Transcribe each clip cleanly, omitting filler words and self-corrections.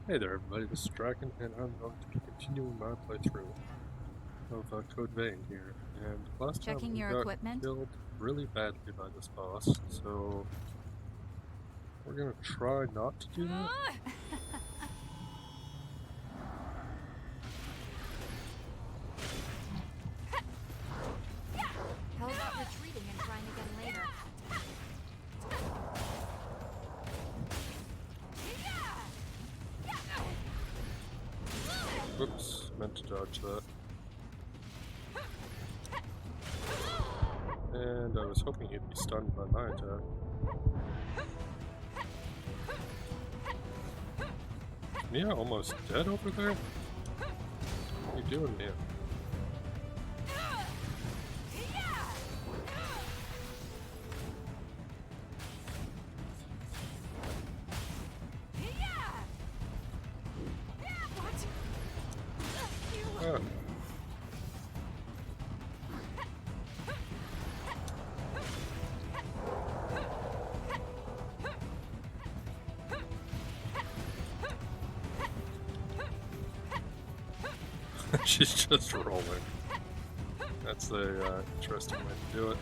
Hey there everybody, this is Dragon, and I'm going to be continuing my playthrough of Code Vein here. And last time Checking we your got equipment? killed really badly by this boss, so we're gonna try not to do that. How about retreating and trying again later? Whoops, meant to dodge that. And I was hoping he'd be stunned by my attack. Mia almost dead over there? What are you doing, Mia? Ah. She's just rolling. That's a interesting way to do it.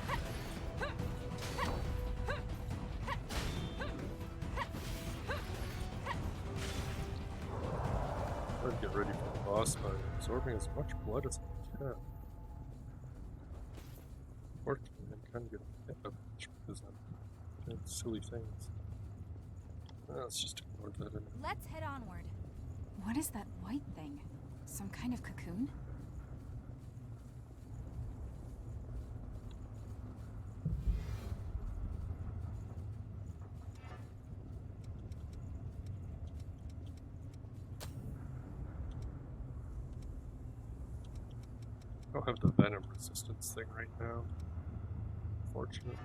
Try to get ready for the boss by absorbing as much blood as I can. Fortunately, I'm kind of getting hit by much because I'm doing silly things. Let's just ignore that anyway. Let's head onward. What is that white thing? Some kind of cocoon? I don't have the venom resistance thing right now. Fortunate.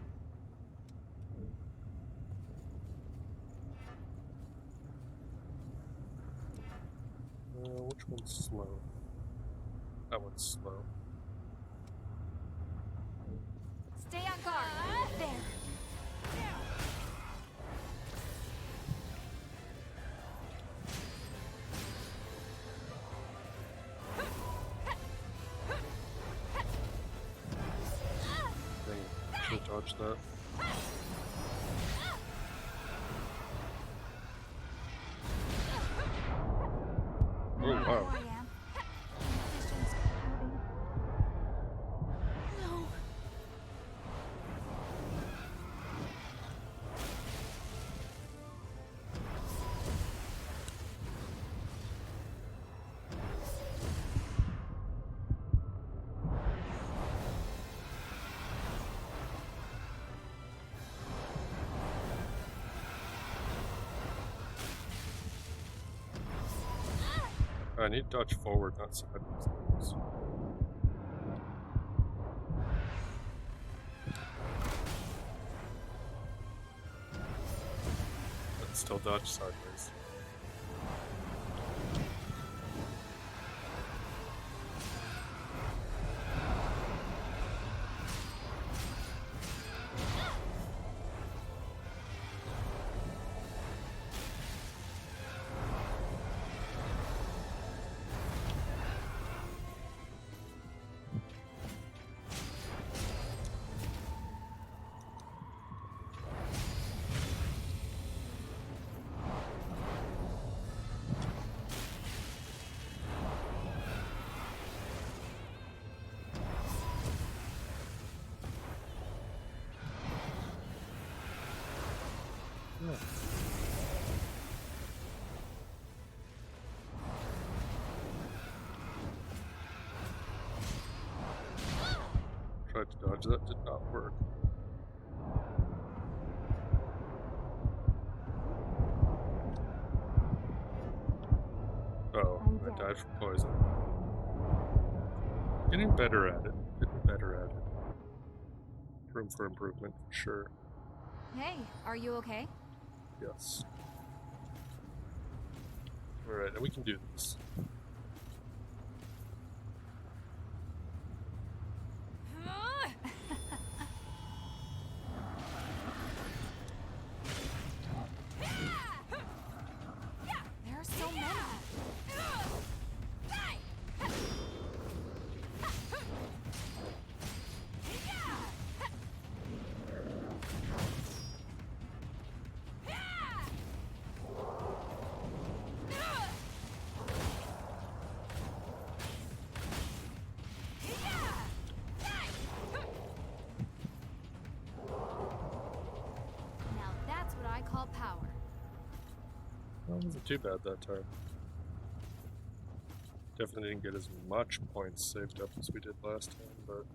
Which one's slow? That one's slow. Stay on guard. There. Dang it. Should have dodged that. Oh wow. I am. No. I need to dodge forward, not sideways. But still dodge sideways. Yeah. Tried to dodge that, did not work. Oh, I died from poison. Getting better at it. Getting better at it. Room for improvement, for sure. Hey, are you okay? Yes. Alright, and we can do this. There are so many. Well, it wasn't too bad that time. Definitely didn't get as much points saved up as we did last time, but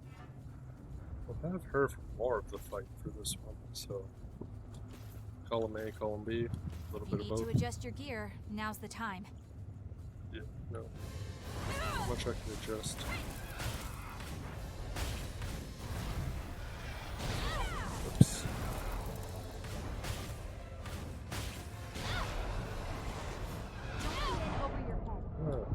we'll have her for more of the fight for this one, so column A, column B, a little bit of You both. need to adjust your gear. Now's the time. Yeah, no. Not much I can adjust. Oops. Over your head. Oh.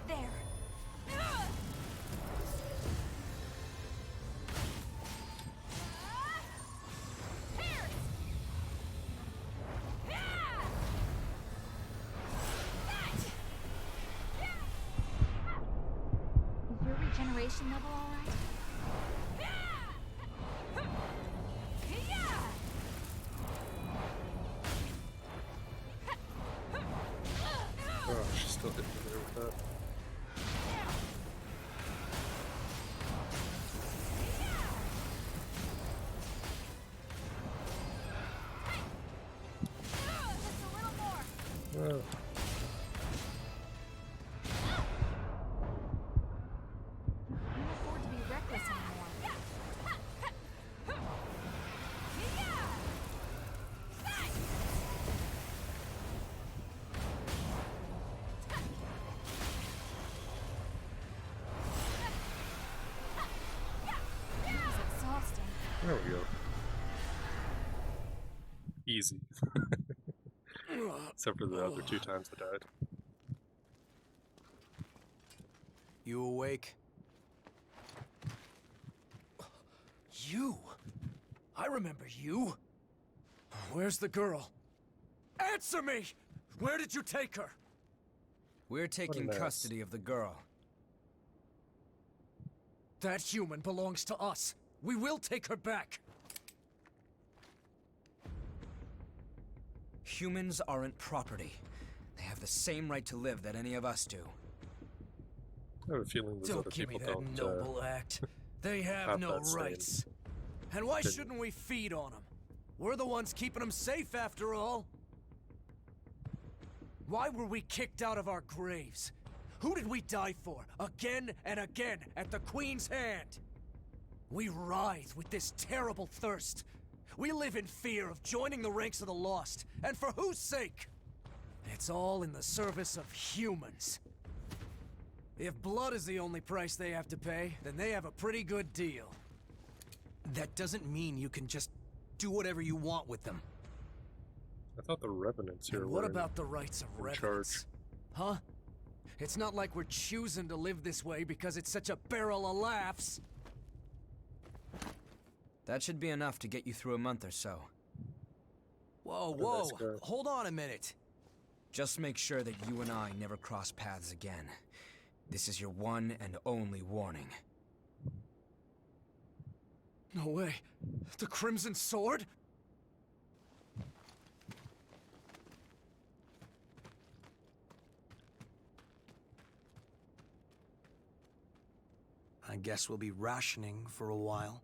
There. Is your regeneration level all right? Oh, she's still hitting me there with that. Just a little more. Oh. Can't afford to be reckless anymore. It's exhausting. There we go. Easy. Except for the other 2 times I died. You awake? You? I remember you. Where's the girl? Answer me! Where did you take her? We're taking mess. custody of the girl. That human belongs to us. We will take her back. Humans aren't property. They have the same right to live that any of us do. I have a feeling those Don't other give me people that don't. noble act. They have have no that same rights. And why opinion. shouldn't we feed on them? We're the ones keeping them safe after all. Why were we kicked out of our graves? Who did we die for? Again and again at the Queen's hand. We writhe with this terrible thirst. We live in fear of joining the ranks of the lost. And for whose sake? It's all in the service of humans. If blood is the only price they have to pay, then they have a pretty good deal. That doesn't mean you can just do whatever you want with them. I thought the Revenants here And were what about the rights of in revenants? Huh? It's not like we're choosing to live this way because it's such a barrel of laughs. That should be enough to get you through a month or so. Whoa, a whoa, nice guy. hold on a minute. Just make sure that you and I never cross paths again. This is your one and only warning. No way. The Crimson Sword? I guess we'll be rationing for a while.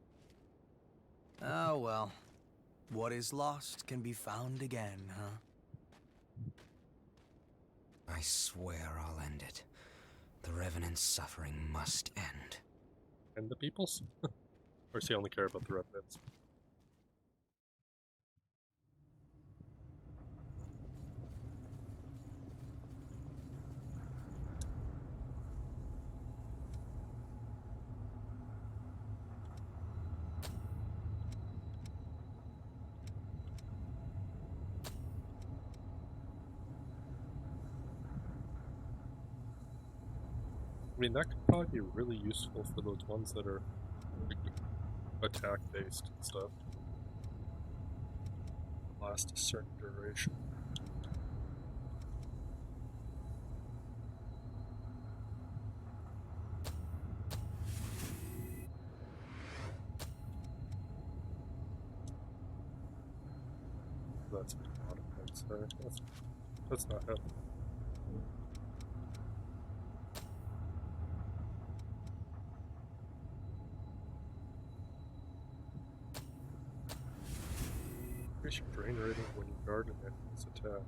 Oh well. What is lost can be found again, huh? I swear I'll end it. The Revenant's suffering must end. And the peoples? Or does he only care about the Revenants? I mean, that could probably be really useful for those ones that are like, attack-based and stuff. Last a certain duration. that's a lot of points there. That's not happening. Increase your drain rating when you guard an enemy's attack.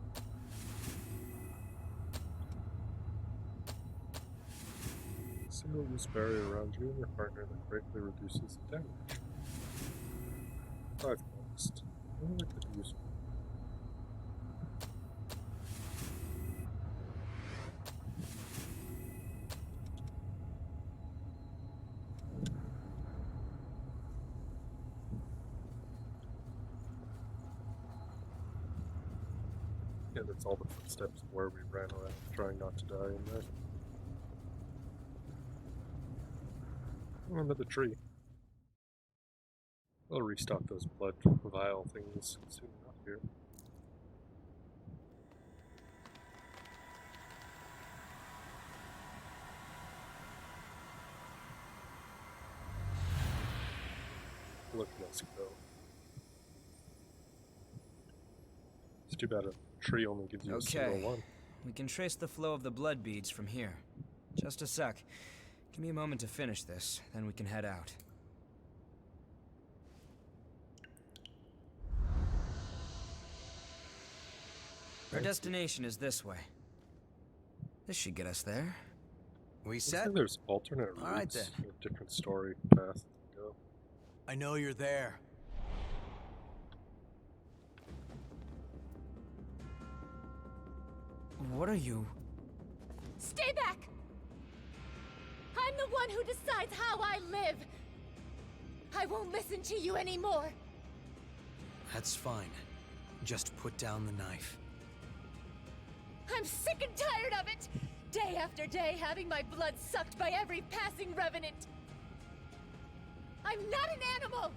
Seal this barrier around you and your partner that greatly reduces the damage. 5 cost. Oh, that could be useful. Yeah, that's all the footsteps of where we ran around, trying not to die in there. Oh, another tree. I'll restock those blood vial things soon enough here. Look at us go. It's too bad a tree only gives you a single one. We can trace the flow of the blood beads from here. Just a sec. Give me a moment to finish this, then we can head out. Our destination is this way. This should get us there. We Looks set? like there's alternate routes, All right, then. with different story paths to go. I know you're there. What are you? Stay back! I'm the one who decides how I live! I won't listen to you anymore! That's fine. Just put down the knife. I'm sick and tired of it! Day after day having my blood sucked by every passing revenant! I'm not an animal!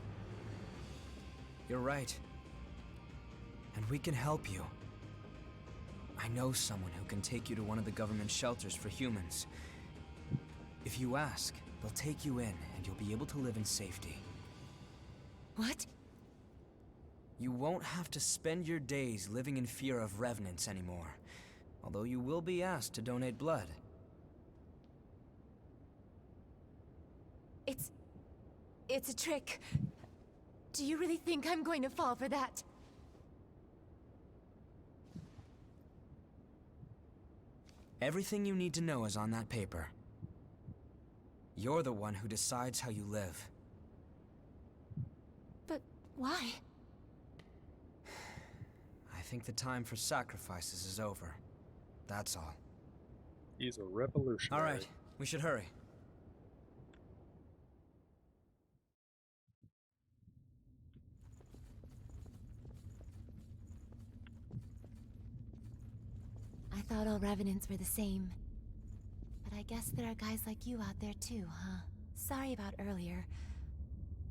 You're right. And we can help you. I know someone who can take you to one of the government shelters for humans. If you ask, they'll take you in, and you'll be able to live in safety. What? You won't have to spend your days living in fear of revenants anymore, although you will be asked to donate blood. It's a trick. Do you really think I'm going to fall for that? Everything you need to know is on that paper. You're the one who decides how you live. But why? I think the time for sacrifices is over. That's all. He's a revolutionary. All right, we should hurry. I thought all revenants were the same. But I guess there are guys like you out there too, huh? Sorry about earlier.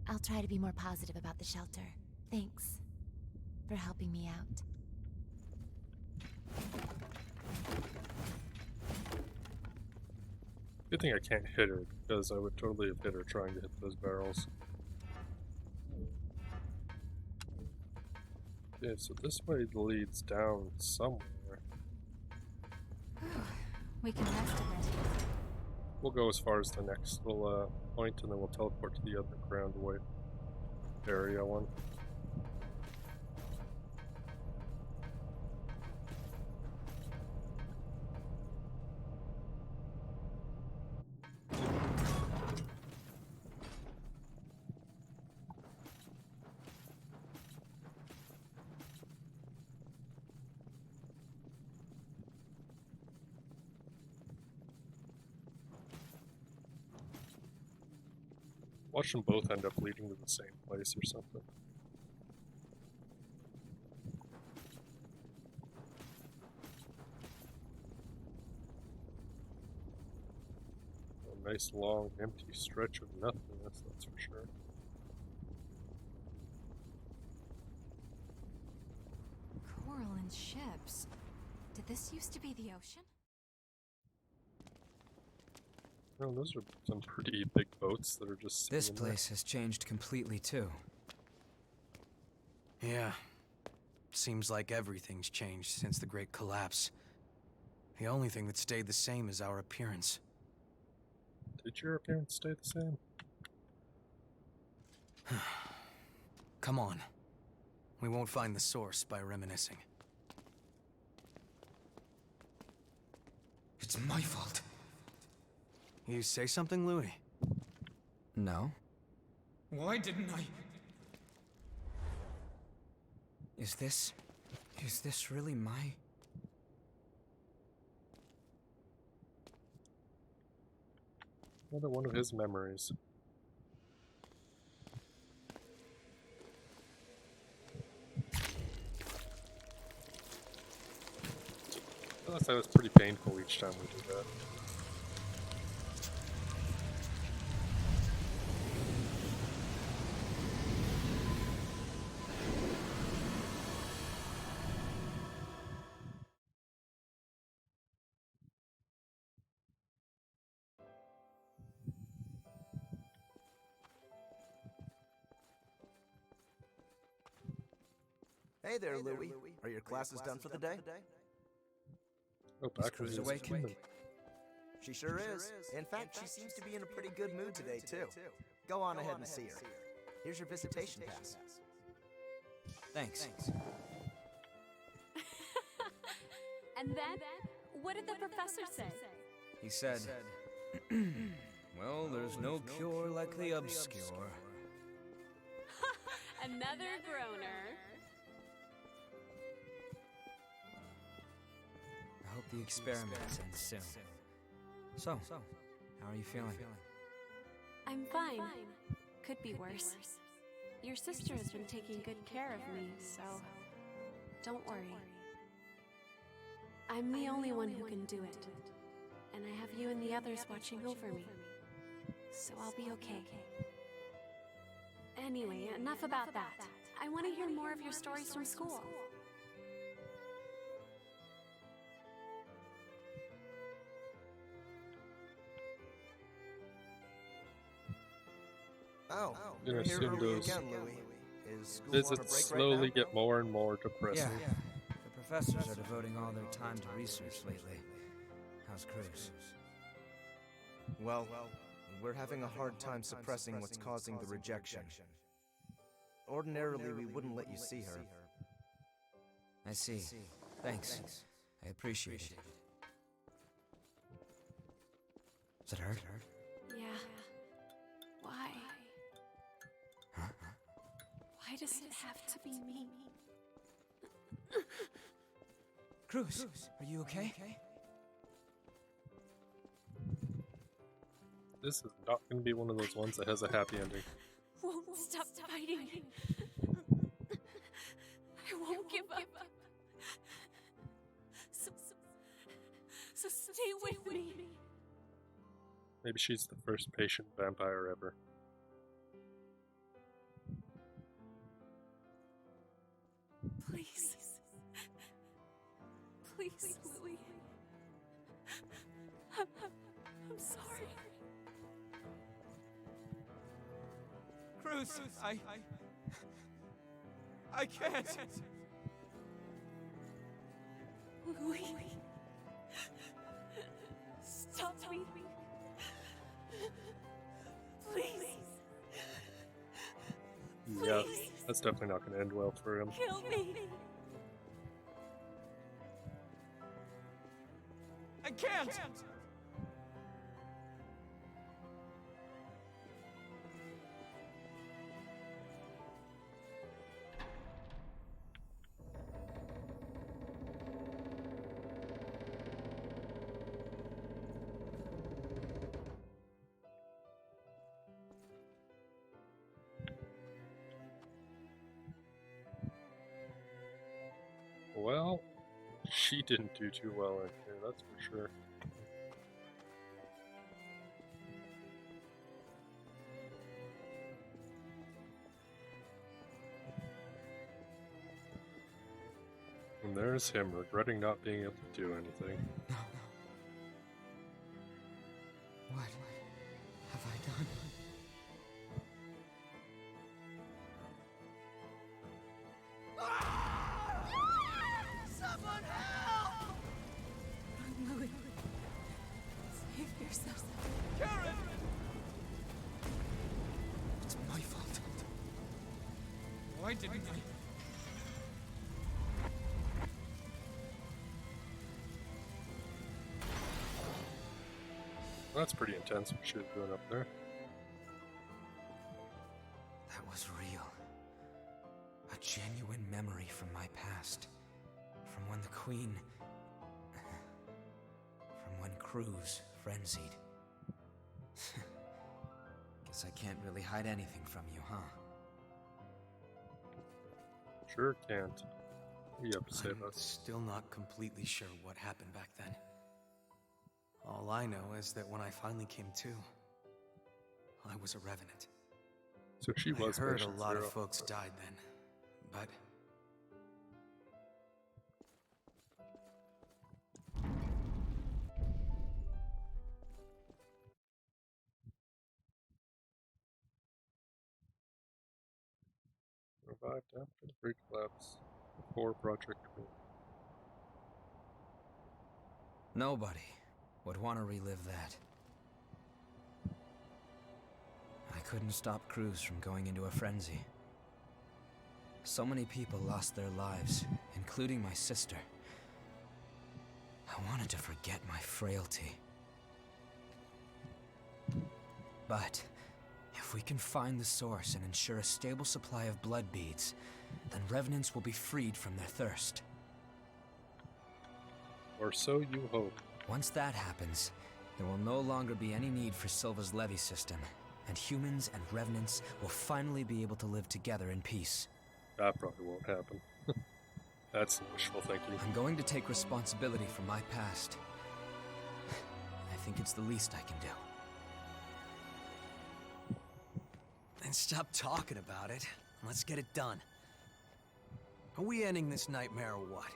I'll try to be more positive about the shelter. Thanks for helping me out. Good thing I can't hit her, because I would totally have hit her trying to hit those barrels. Okay, so this way leads down somewhere. We can rest a bit. We'll go as far as the next little point, and then we'll teleport to the underground way area one. Watch them both end up leading to the same place or something. A nice long empty stretch of nothingness, that's for sure. Coral and ships. Did this used to be the ocean? Oh, those are some pretty big boats that are just sitting This in there. place has changed completely too. Yeah. Seems like everything's changed since the Great Collapse. The only thing that stayed the same is our appearance. Did your appearance stay the same? Come on. We won't find the source by reminiscing. It's my fault. You say something, Louis? No. Why didn't I? Is this really my... Another one of his memories. That was pretty painful each time we did that. Hey there, Louis. Are your classes done for the day? Oh, back Cruz to his awake? kingdom. She sure is. In fact, she seems to be in a pretty good mood today, too. Go on ahead and see her. Here's your visitation pass. Thanks. And then, what did the professor say? He said, well, there's no cure like the obscure. Another groaner. I hope the experiment ends soon. So, how are you feeling? I'm fine. Could be worse. Your sister has been taking good care of me, so don't worry. I'm the only one who can do it. And I have you and the others watching over me. So I'll be okay. Anyway, enough about that. I want to hear more of your stories from school. Oh, You're you're here assume early those again, Louis. Is school on a visits break slowly right now? get more and more depressing. Yeah, the professors are devoting all their time to research lately. How's Cruz? Well, we're having a hard time suppressing what's causing the rejection. Ordinarily, we wouldn't let you see her. I see. Thanks. I appreciate it. Does it hurt? Yeah. Why? Why does it have to be me? Cruz, are you okay? This is not going to be one of those ones that has a happy ending. Won't stop fighting. I won't give up. So stay with me. Maybe she's the first patient vampire ever. Please. Please, Louis. I'm sorry. Cruz, I can't. Louis. Stop me. Please. Yeah, Please. that's definitely not going to end well for him. Kill me. I can't. Well, she didn't do too well in here, that's for sure. And there's him, regretting not being able to do anything. No. What have I done? Why didn't I? That's pretty intense what she was doing up there. That was real. A genuine memory from my past. From when the Queen... from when Cruz frenzied. Guess I can't really hide anything from you, huh? Sure can't. You have to save I'm us. still not completely sure what happened back then. All I know is that when I finally came to, I was a revenant. So she was I heard a patient lot zero. of folks died then, but Revived after the break collapse. Before Project Queen. Nobody would want to relive that. I couldn't stop Cruz from going into a frenzy. So many people lost their lives, including my sister. I wanted to forget my frailty. But if we can find the source and ensure a stable supply of blood beads, then revenants will be freed from their thirst. Or so you hope. Once that happens, there will no longer be any need for Silva's levy system, and humans and revenants will finally be able to live together in peace. That probably won't happen. That's some wishful thinking. I'm going to take responsibility for my past. I think it's the least I can do. then stop talking about it. Let's get it done. Are we ending this nightmare or what?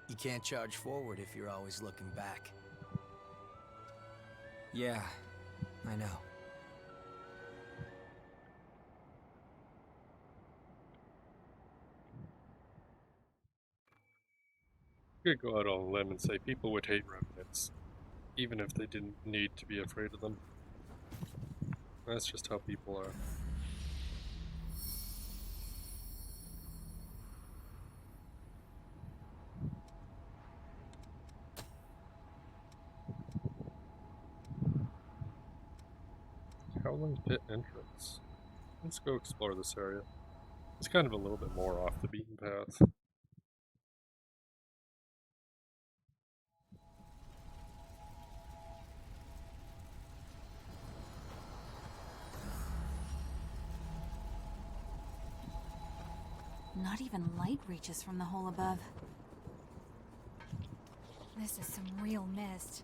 You can't charge forward if you're always looking back. Yeah, I know. You could go out on a limb and say people would hate revenants, even if they didn't need to be afraid of them. That's just how people are. Howling Pit entrance. Let's go explore this area. It's kind of a little bit more off the beaten path. Not even light reaches from the hole above. This is some real mist.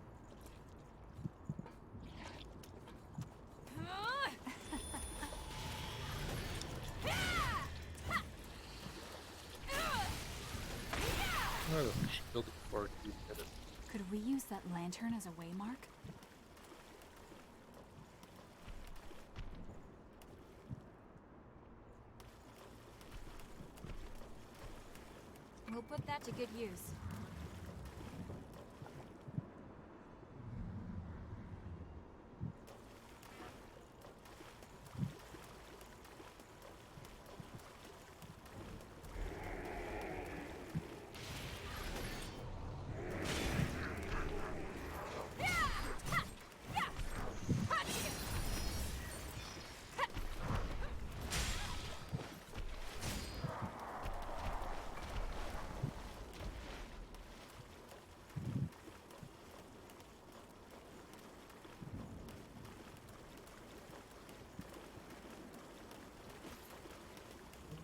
I don't think she killed it before I could even hit it. Could we use that lantern as a waymark? We'll put that to good use.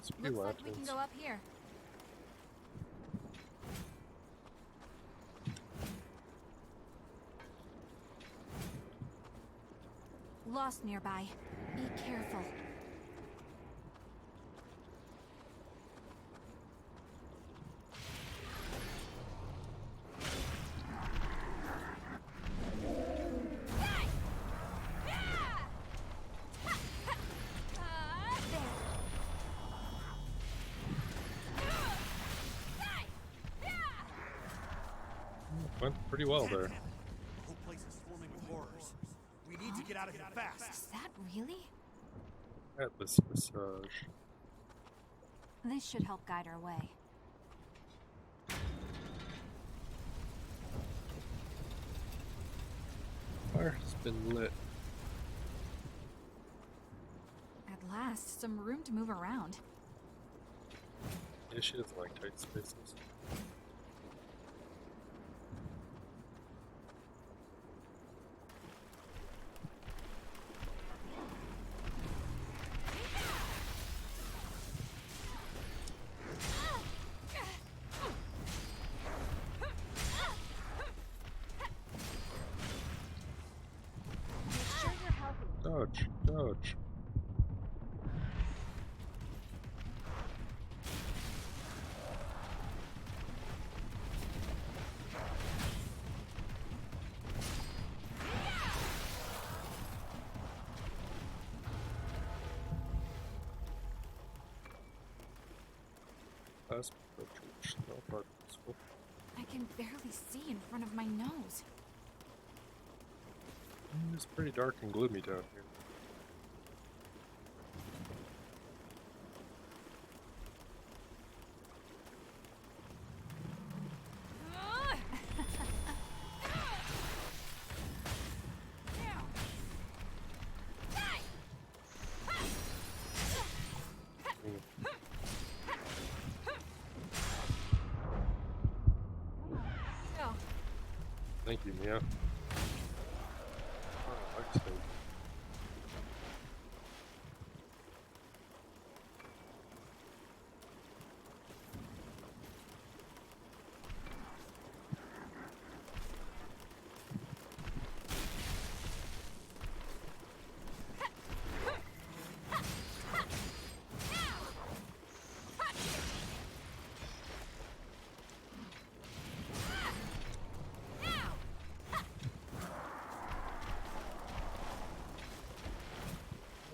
It's pretty Looks like we can lanterns. go up here. Lost nearby. Be careful. Went pretty well there. The whole place is swarming with horrors. We need to get out of here fast. Is that really? At this massage. This should help guide our way. Fire has been lit. At last, some room to move around. Yeah, she doesn't like tight spaces. Dodge, dodge. Plasma filtration, no part useful. I can barely see in front of my nose. It's pretty dark and gloomy down here. Thank you, Mia. Oh, excellent.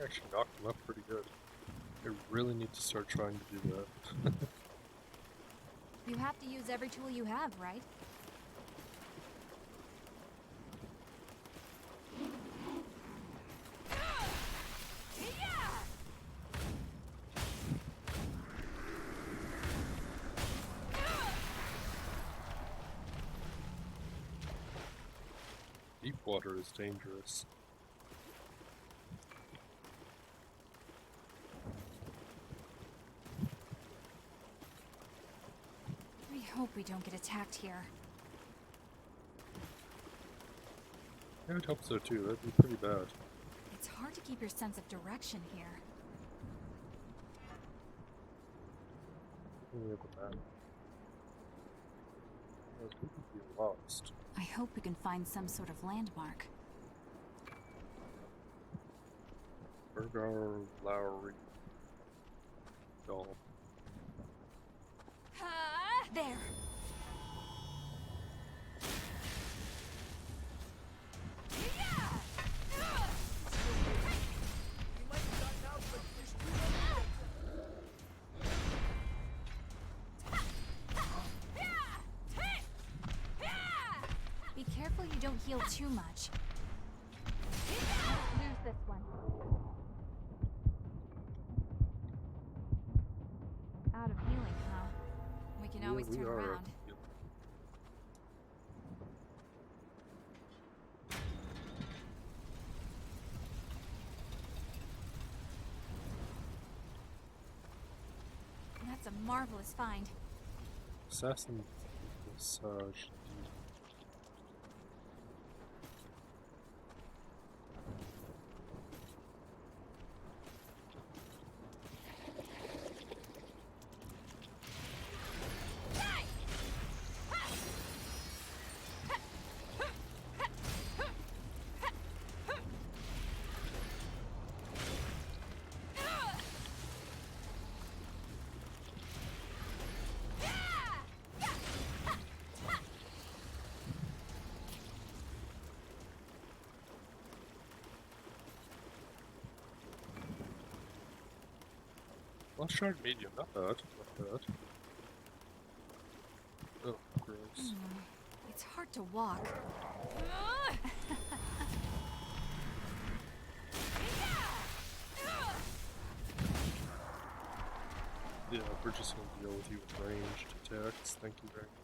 Actually knocked him up pretty good. I really need to start trying to do that. You have to use every tool you have, right? Deep water is dangerous. I hope we don't get attacked here. I would hope so too, that'd be pretty bad. It's hard to keep your sense of direction here. We have a map. We could be lost. I hope we can find some sort of landmark. Burgar Lowry. Doll. There! Be careful you don't heal too much. Lose this one. Out of healing, huh? We can always we turn are around. That's a marvelous find. Assassin massage. Lost shard medium, not bad, not bad. Oh, gross. It's hard to walk. we're just gonna deal with you with ranged attacks. Thank you very much.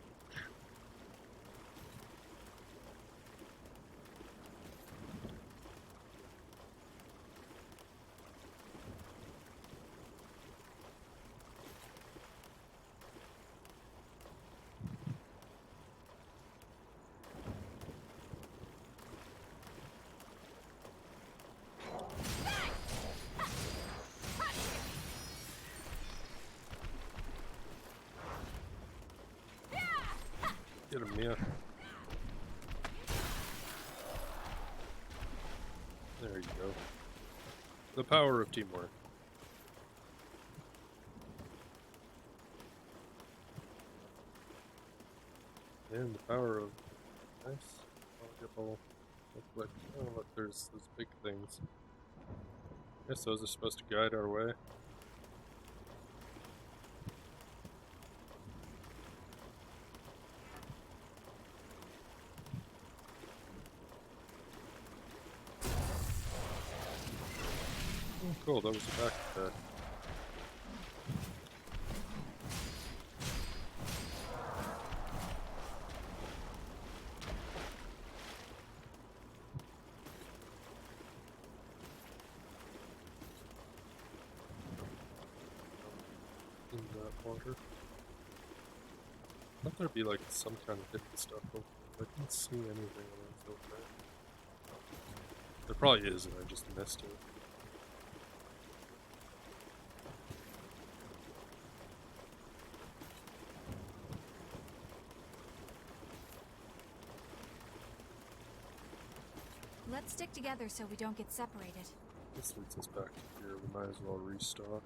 Get him, Mia. There you go. The power of teamwork. And the power of nice valuable look. Oh look, there's those big things. Guess those are supposed to guide our way. Oh, cool, that was a back attack. In that water. I thought there'd be like some kind of hidden stuff over there. I didn't see anything when I was over there. There probably is, and I just missed it. Let's stick together so we don't get separated. This leads us back to here. We might as well restock.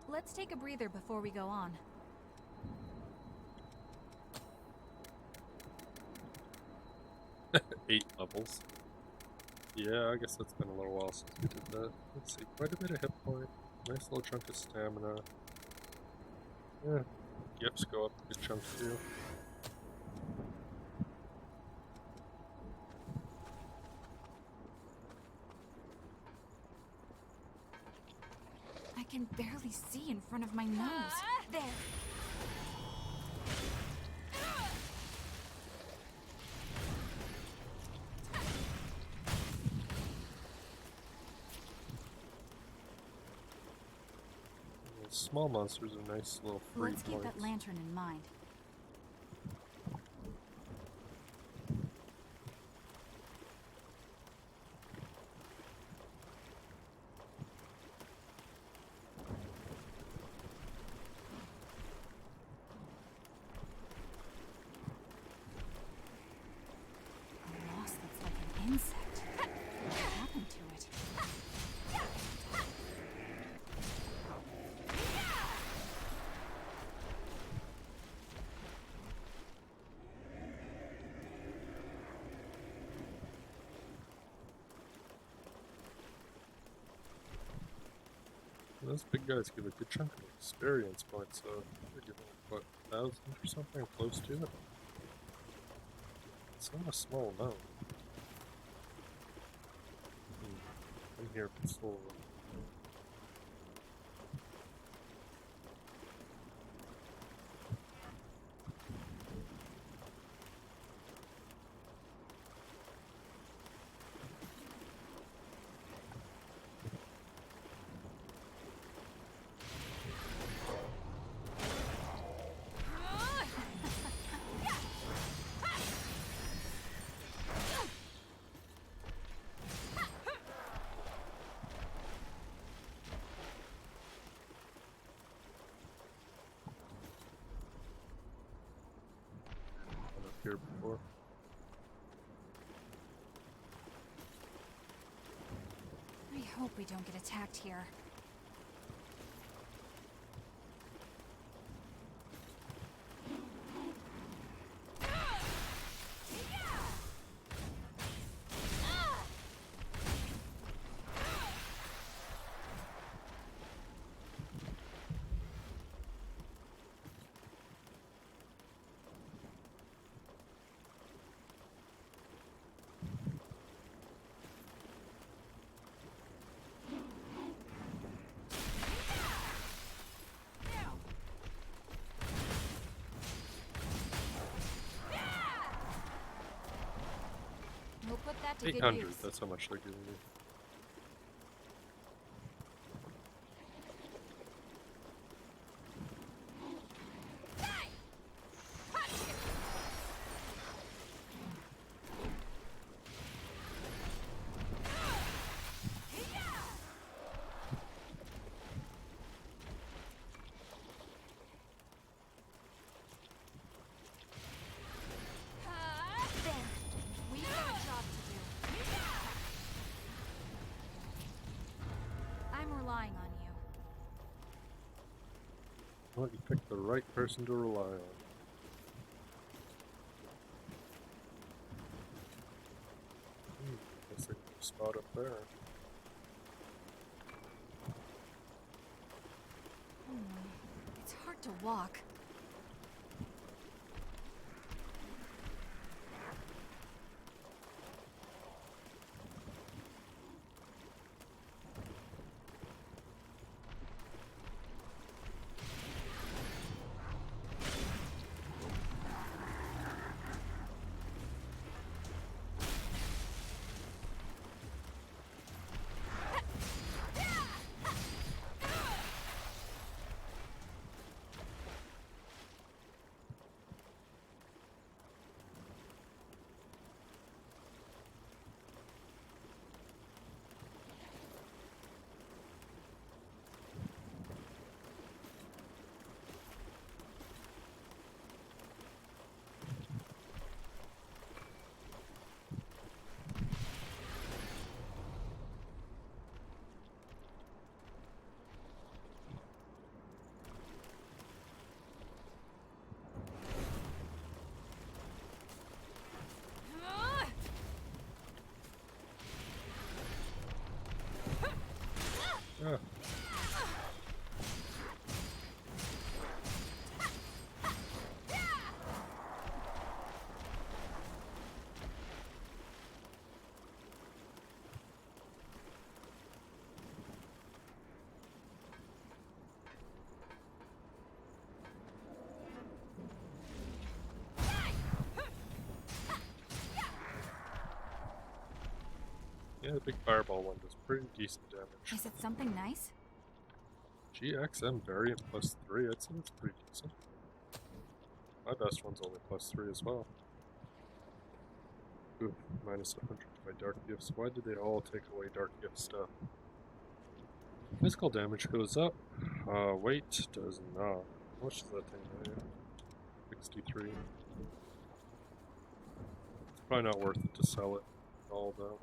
Let's take a breather before we go on. 8 levels. Yeah, I guess that's been a little while since we did that. Let's see, quite a bit of hit point. Nice little chunk of stamina. Yeah, gifts go up a good chunk too. I can barely see in front of my nose. There. Small monsters are nice little free Let's keep points. that lantern in mind. A moss that's like an insect. What happened to it? Those big guys give a good chunk of experience points, so they give them, what, 1,000 or something, close to it? It's not a small amount. I'm here for soul. Here before. I hope we don't get attacked here. put that to good 800, use. that's how much they're giving me. There. We've got a job to do. I'm relying on you. Well, you picked the right person to rely on. Guess they can spot up there. It's hard to walk. Ah. Yeah, the big fireball one does pretty decent damage. Is it something nice? GXM variant +3, I'd say that's pretty decent. My best one's only +3 as well. Ooh, -100 by dark gifts. Why did they all take away dark gift stuff? Physical damage goes up. Weight does not. How much does that thing weigh? 63. It's probably not worth it to sell it all though.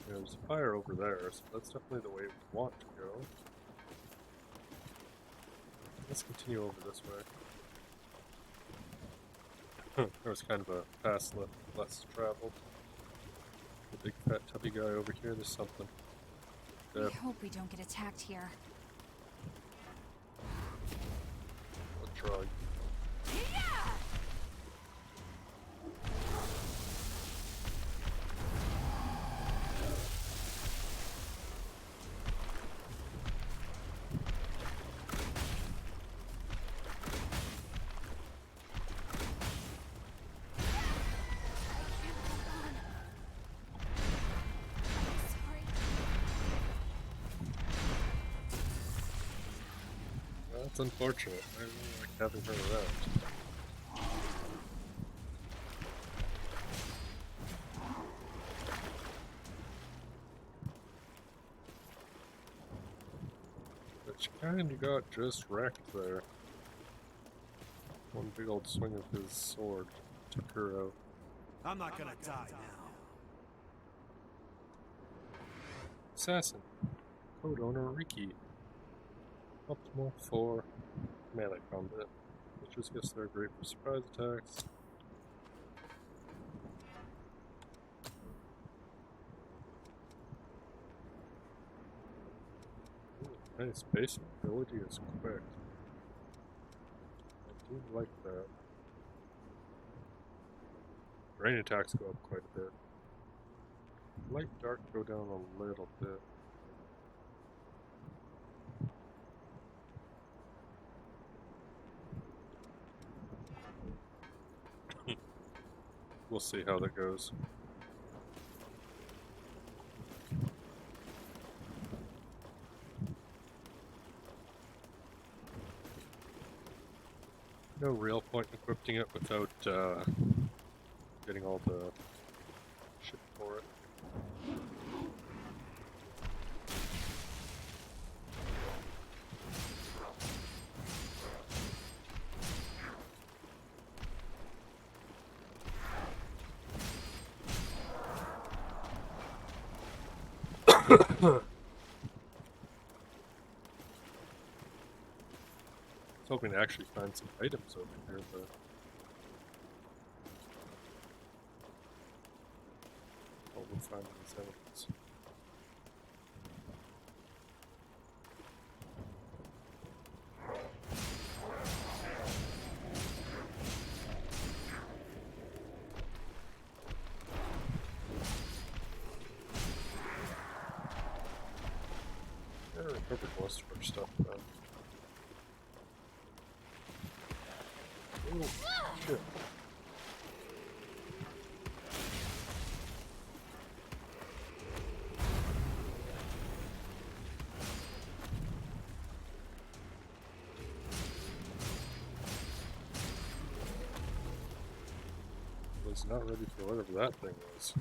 There's a fire over there, so that's definitely the way we want to go. Let's continue over this way. There was kind of a path less traveled. The big fat tubby guy over here, there's something. I hope we don't get attacked here. I'll try. That's unfortunate. I really like having her around. But she kinda got just wrecked there. One big old swing of his sword took her out. I'm not gonna die now. Assassin. Code owner Riki. Optimal for melee combat, which just guess they're great for surprise attacks. Nice base ability is quick. I do like that. Rain attacks go up quite a bit. Light dark go down a little bit. We'll see how that goes. No real point in equipping it without getting all the shit for it. I was hoping to actually find some items over here, but all we'll find is enemies. I recovered most of our stuff though. Oh, shit. Was not ready for whatever that thing was.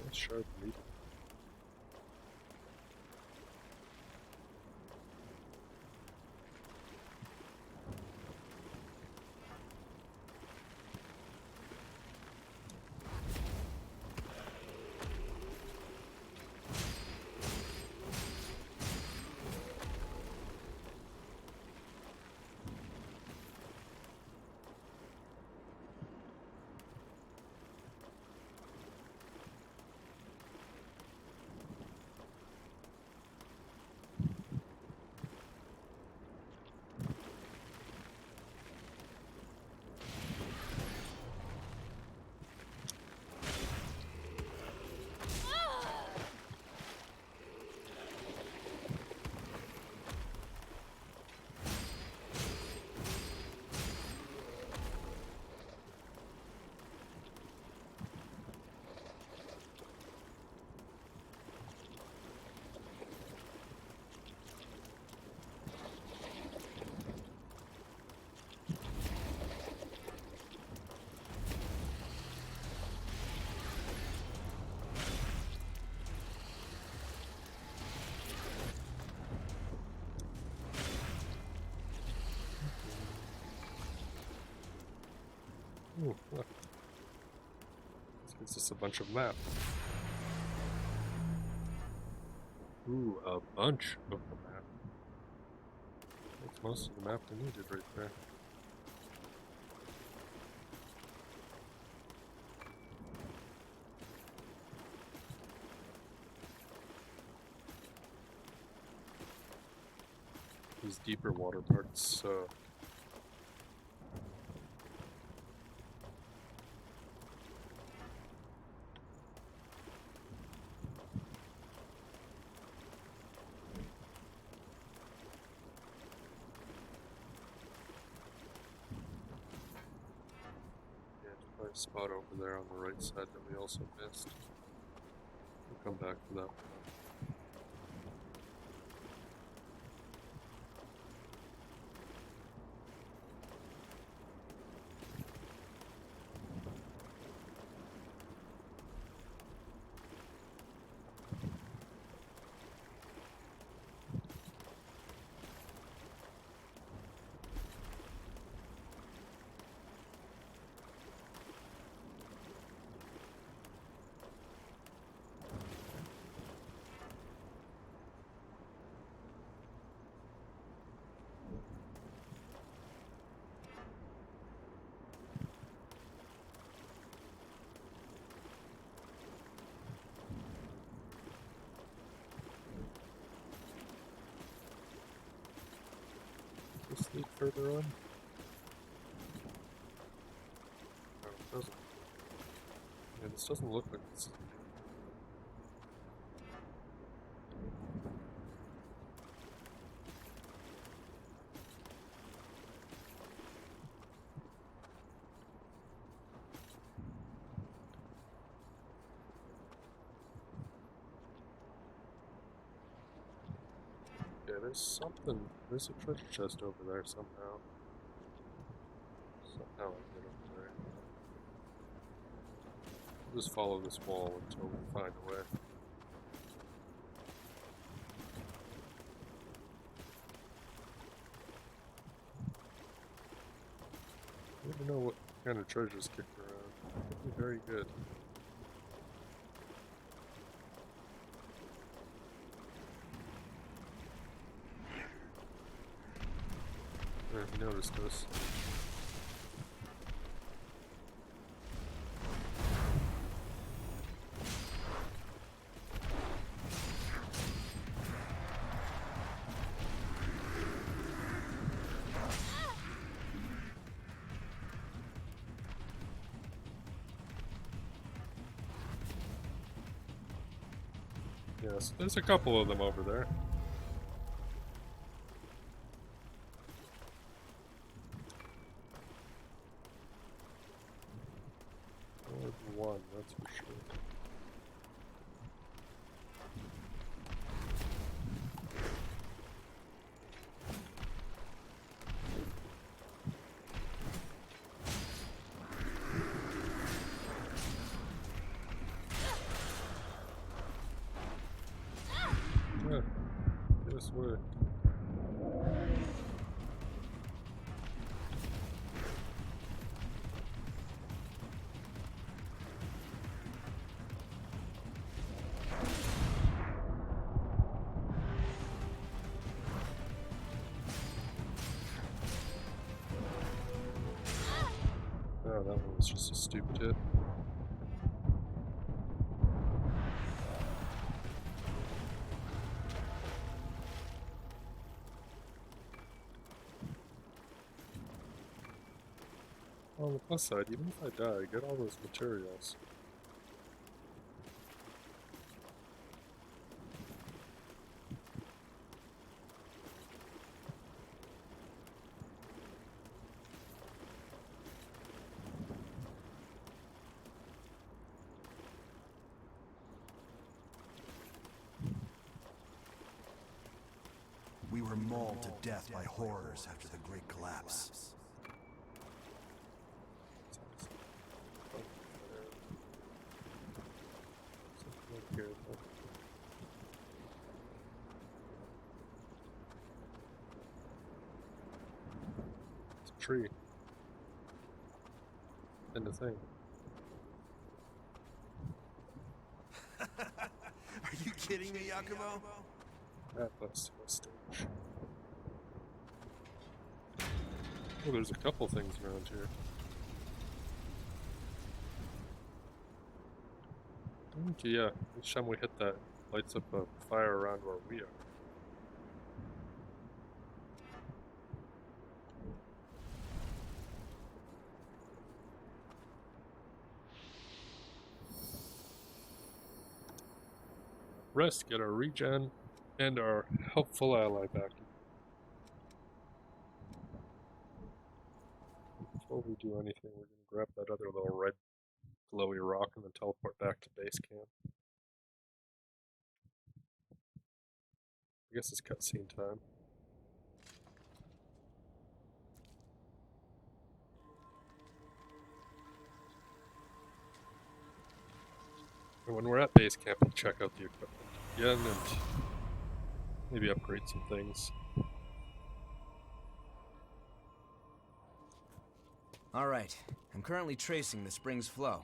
Let's shard meat. Ooh, look. This gives us a bunch of map. Ooh, a bunch of the map. That's most of the map we needed right there. These deeper water parts, spot over there on the right side that we also missed. We'll come back to that one. this lead further on? No, it doesn't. Yeah, this doesn't look like it's. Yeah, there's something. There's a treasure chest over there somehow. Somehow I get over there. We'll just follow this wall until we find a way. I don't even know what kind of treasures kick around. Could be very good. I don't know if you noticed us. Yes, there's a couple of them over there. More than one, that's for sure. Yeah, this way. Oh, that one was just a stupid hit. On the plus side, even if I die, I get all those materials. We were mauled to death by horrors after the Great Collapse. It's a tree. And a thing. Are you kidding me, Yakumo? That was a stage. Oh, there's a couple things around here. Okay, yeah, each time we hit that, lights up a fire around where we are. Rest, get our regen, and our helpful ally back. Before we do anything, we're going to grab that other little red glowy rock and then teleport back to base camp. I guess it's cutscene time. And when we're at base camp, we'll check out the equipment again and maybe upgrade some things. All right, I'm currently tracing the spring's flow.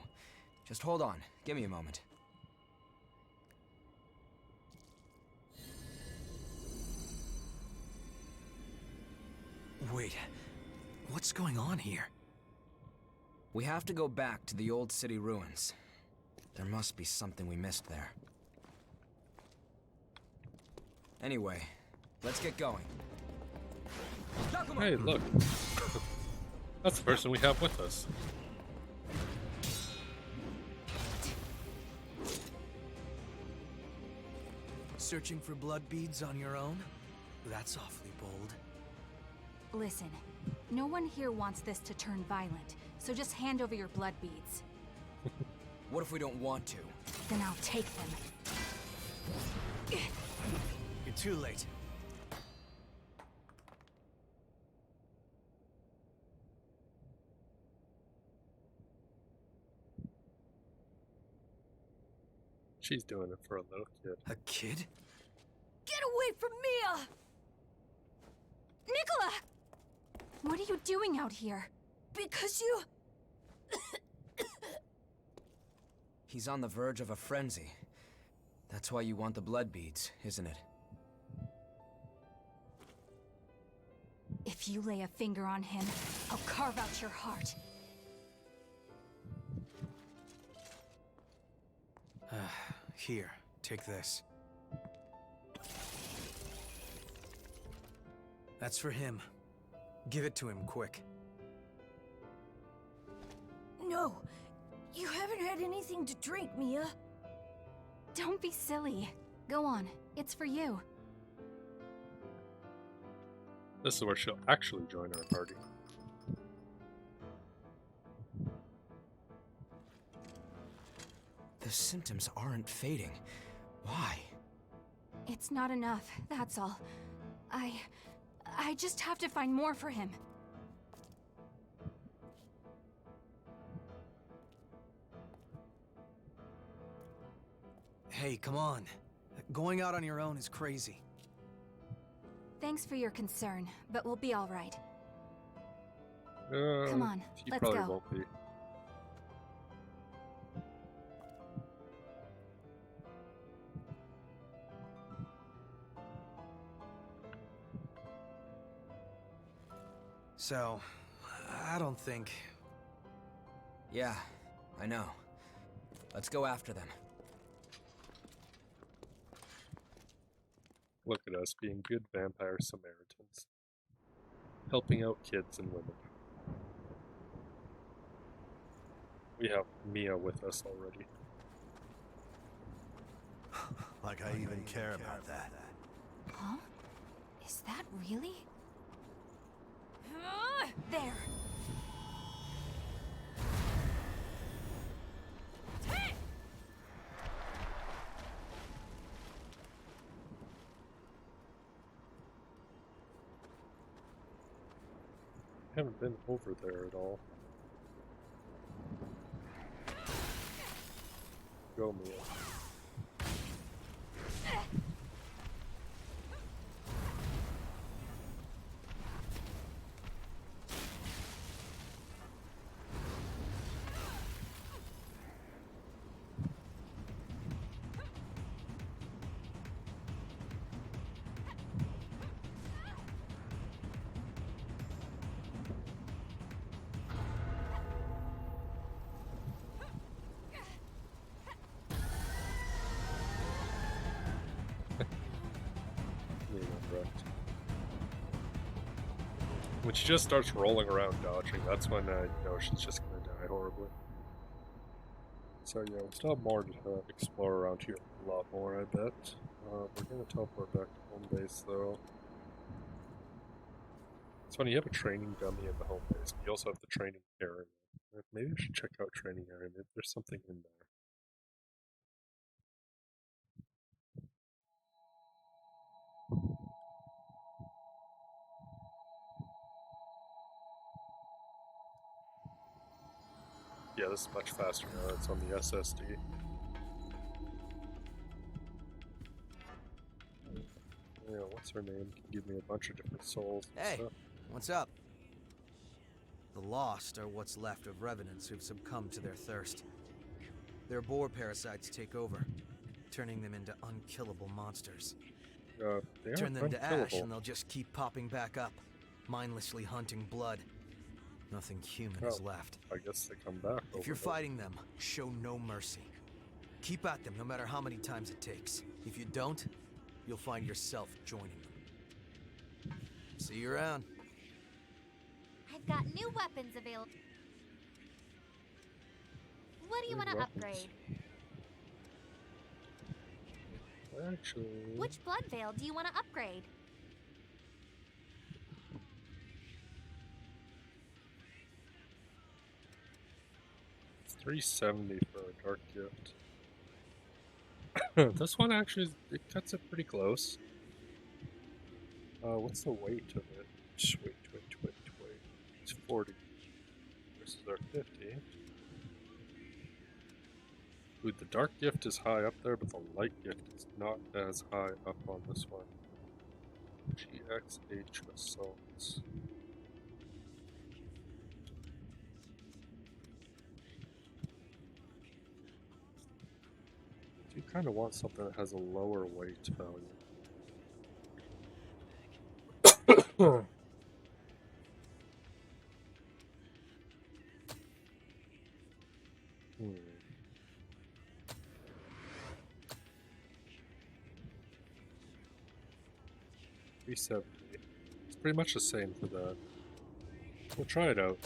Just hold on, give me a moment. Wait, what's going on here? We have to go back to the old city ruins. There must be something we missed there. Anyway, let's get going. Hey, look. That's the person we have with us. Searching for blood beads on your own? That's awfully bold. Listen, no one here wants this to turn violent, so just hand over your blood beads. What if we don't want to? Then I'll take them. You're too late. She's doing it for a little kid. A kid? Get away from Mia! Nicola! What are you doing out here? Because you... He's on the verge of a frenzy. That's why you want the blood beads, isn't it? If you lay a finger on him, I'll carve out your heart. Here, take this. That's for him. Give it to him, quick. No! You haven't had anything to drink, Mia. Don't be silly. Go on. It's for you. This is where she'll actually join our party. The symptoms aren't fading. Why? It's not enough, that's all. I just have to find more for him. Hey, come on. Going out on your own is crazy. Thanks for your concern, but we'll be all right. Come on, He let's probably go. won't be. So, I don't think... Yeah, I know. Let's go after them. Look at us being good vampire Samaritans. Helping out kids and women. We have Mia with us already. Like I even care about that. Huh? Is that really? There! I haven't been over there at all. Go, Mia. When she just starts rolling around dodging, that's when I know she's just gonna die horribly. So yeah, we still have more to explore around here. A lot more, I bet. We're gonna teleport back to home base though. It's funny, you have a training dummy in the home base, but you also have the training area. Maybe I should check out training area. Maybe there's something in there. Yeah, this is much faster now. It's on the SSD. Yeah, what's her name? Can give me a bunch of different souls and Hey, stuff. what's up? The Lost are what's left of revenants who've succumbed to their thirst. Their boar parasites take over, turning them into unkillable monsters. They are Turn them to ash unkillable. and they'll just keep popping back up, mindlessly hunting blood. Nothing human is Oh, left. I guess they come back. If you're overnight. fighting them, show no mercy. Keep at them no matter how many times it takes. If you don't, you'll find yourself joining them. See you around. I've got new weapons available. What do you New want to weapons. upgrade? Actually, Which blood veil do you want to upgrade? it's 370 for a dark gift. This one actually it cuts it pretty close. What's the weight of it? Wait. It's 40. This is our 50. Ooh, the dark gift is high up there, but the light gift is not as high up on this one. GXH assaults. You kind of want something that has a lower weight value. Hmm. $370. It's pretty much the same for that. We'll try it out.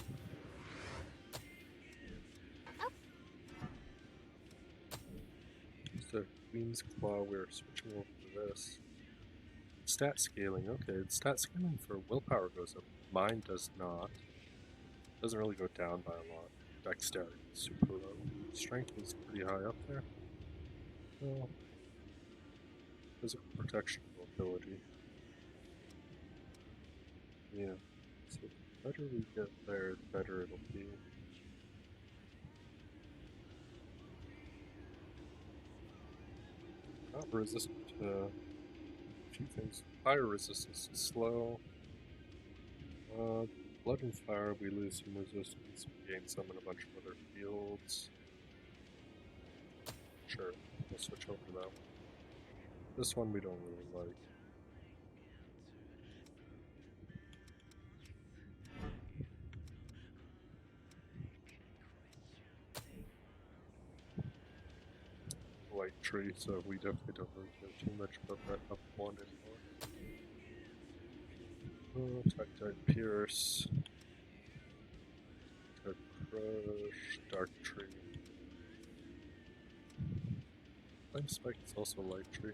The Queen's Claw, we're switching over to this. Stat scaling, okay. The stat scaling for willpower goes up. Mine does not. Doesn't really go down by a lot. Dexterity is super low. Strength is pretty high up there. Well, physical protection mobility. Yeah. So the better we get there, the better it'll be. Not resistant to a few things. Fire resistance is slow. Blood and fire, we lose some resistance. We gain some in a bunch of other fields. Sure, we'll switch over to that one. This one we don't really like. Light tree, so we definitely don't really care too much about that up one anymore. Attack type pierce. Type crush. Dark tree. Flame spike is also light tree.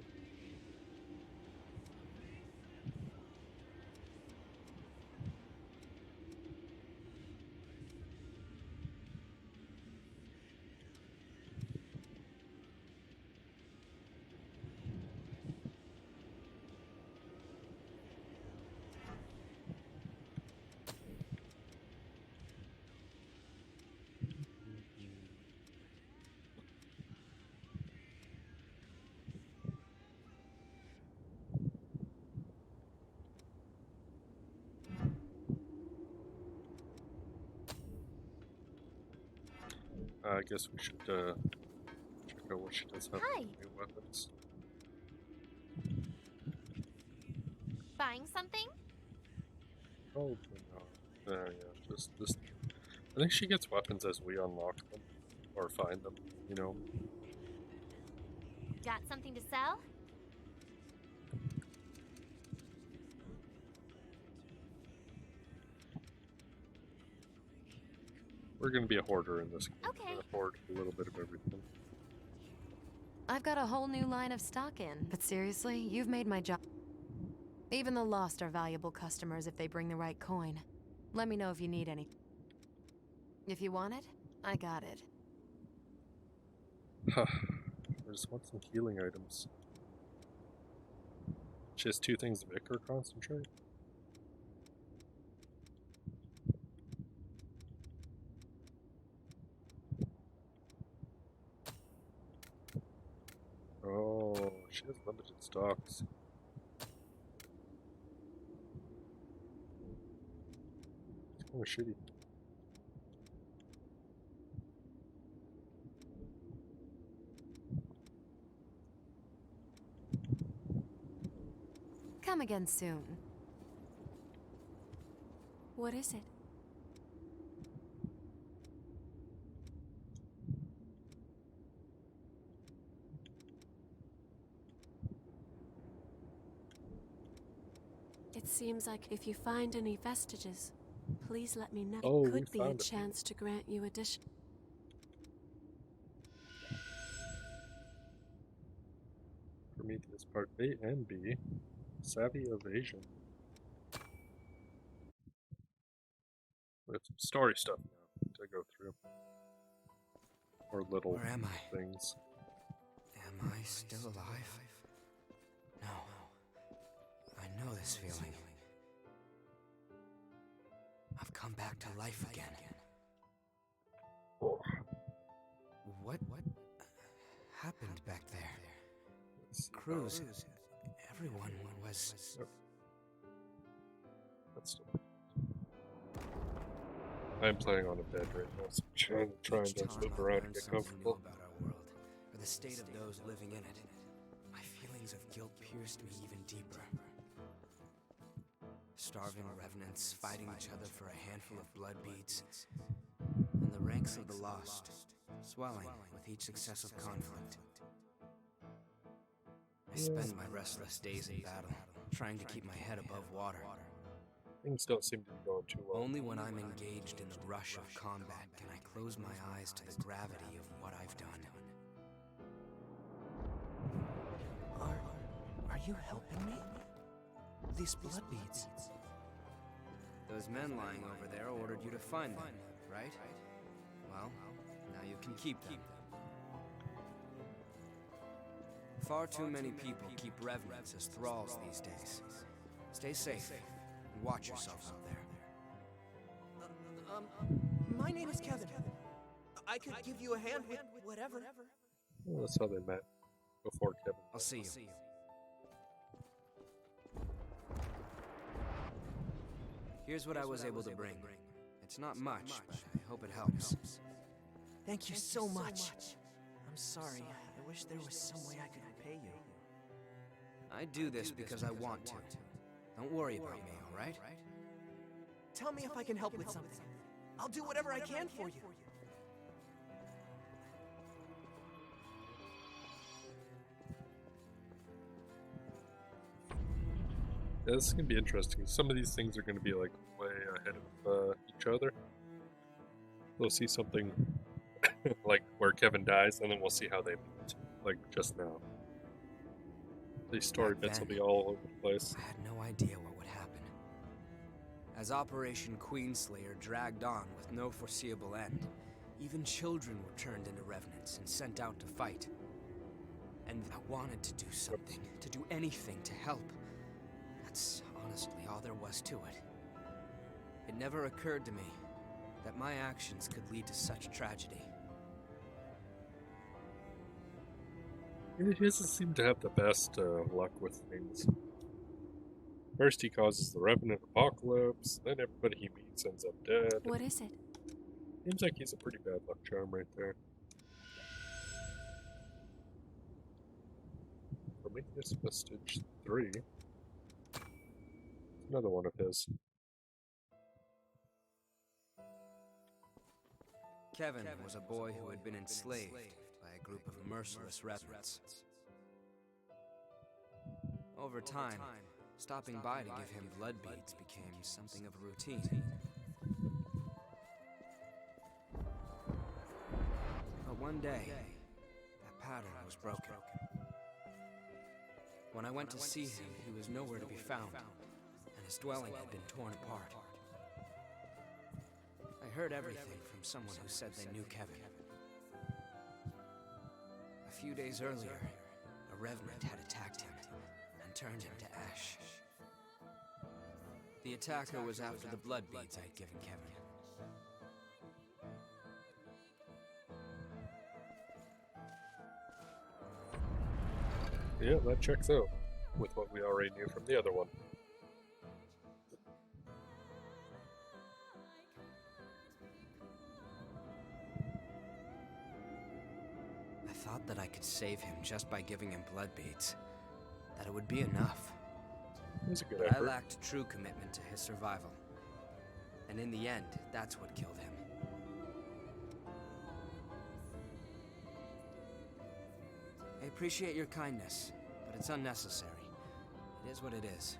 I guess we should check out what she does have for Hi. new weapons. Buying something? Probably not. Yeah, just. I think she gets weapons as we unlock them or find them. You know. Got something to sell? We're gonna be a hoarder in this game. Okay. We're gonna hoard a little bit of everything. I've got a whole new line of stock in, but seriously, you've made my job. Even the Lost are valuable customers if they bring the right coin. Let me know if you need any. If you want it, I got it. I just want some healing items. She has two things: Vicar concentrate. Oh, she has limited stocks. It's kind of shitty. Come again soon. What is it? It seems like if you find any vestiges, Please let me know. Oh, It we could be a found it. chance to grant you additional. Prometheus Part A and B. Savvy Evasion. We have some story stuff now to go through. Or little Where am I? things. Am I still alive? No. I know this feeling. I've come back to life again. What happened back there? Cruz, everyone was... That's still. I'm playing on a bed right now, so I'm trying Each to time move I around learn and get something new comfortable. about our world, or the state of those living in it, my feelings of guilt pierced me even deeper. Starving revenants fighting each other for a handful of blood beads, and the ranks of the lost swelling with each successive conflict. I spend my restless days in battle, trying to keep my head above water. Things don't seem to be going too well. Only when I'm engaged in the rush of combat can I close my eyes to the gravity of what I've done. Are you helping me? These blood beads. Those men lying over there ordered you to find them, right? Well, now you can keep them. Far too many people keep revenants as thralls these days. Stay safe, and watch yourself out there. My name is Kevin. I could give you a hand with whatever. Well, that's how they met before Kevin. I'll see you. Here's what I was able to bring. It's not much, but I hope it helps. Thank you so much. I'm sorry. I wish there was some way I could repay you. I do this because I want to. Don't worry about me, all right? Tell me if I can help with something. I'll do whatever I can for you. Yeah, this is gonna be interesting. Some of these things are gonna be like way ahead of each other. We'll see something like where Kevin dies, and then we'll see how they meet, like just now. These story Back bits will then, be all over the place. I had no idea what would happen. As Operation Queenslayer dragged on with no foreseeable end, even children were turned into revenants and sent out to fight. And I wanted to do something, to do anything to help. That's honestly all there was to it. It never occurred to me that my actions could lead to such tragedy. He doesn't seem to have the best luck with things. First he causes the Revenant apocalypse, then everybody he meets ends up dead. What is it? Seems like he's a pretty bad luck charm right there. Prometheus Vestige 3. Another one of his. Kevin was a boy who had been enslaved by a group of merciless revenants. Over time, stopping by to give him blood beads became something of a routine. But one day, that pattern was broken. When I went to see him, he was nowhere to be found, and his dwelling had been torn apart. I heard everything from someone who said they knew Kevin. A few days earlier, a revenant had attacked him and turned him to ash. The attacker was after the blood beads I'd given Kevin. Yeah, that checks out with what we already knew from the other one. I thought that I could save him just by giving him blood beads. That it would be enough. It was a good But I effort. lacked true commitment to his survival. And in the end, that's what killed him. I appreciate your kindness, but it's unnecessary. It is what it is.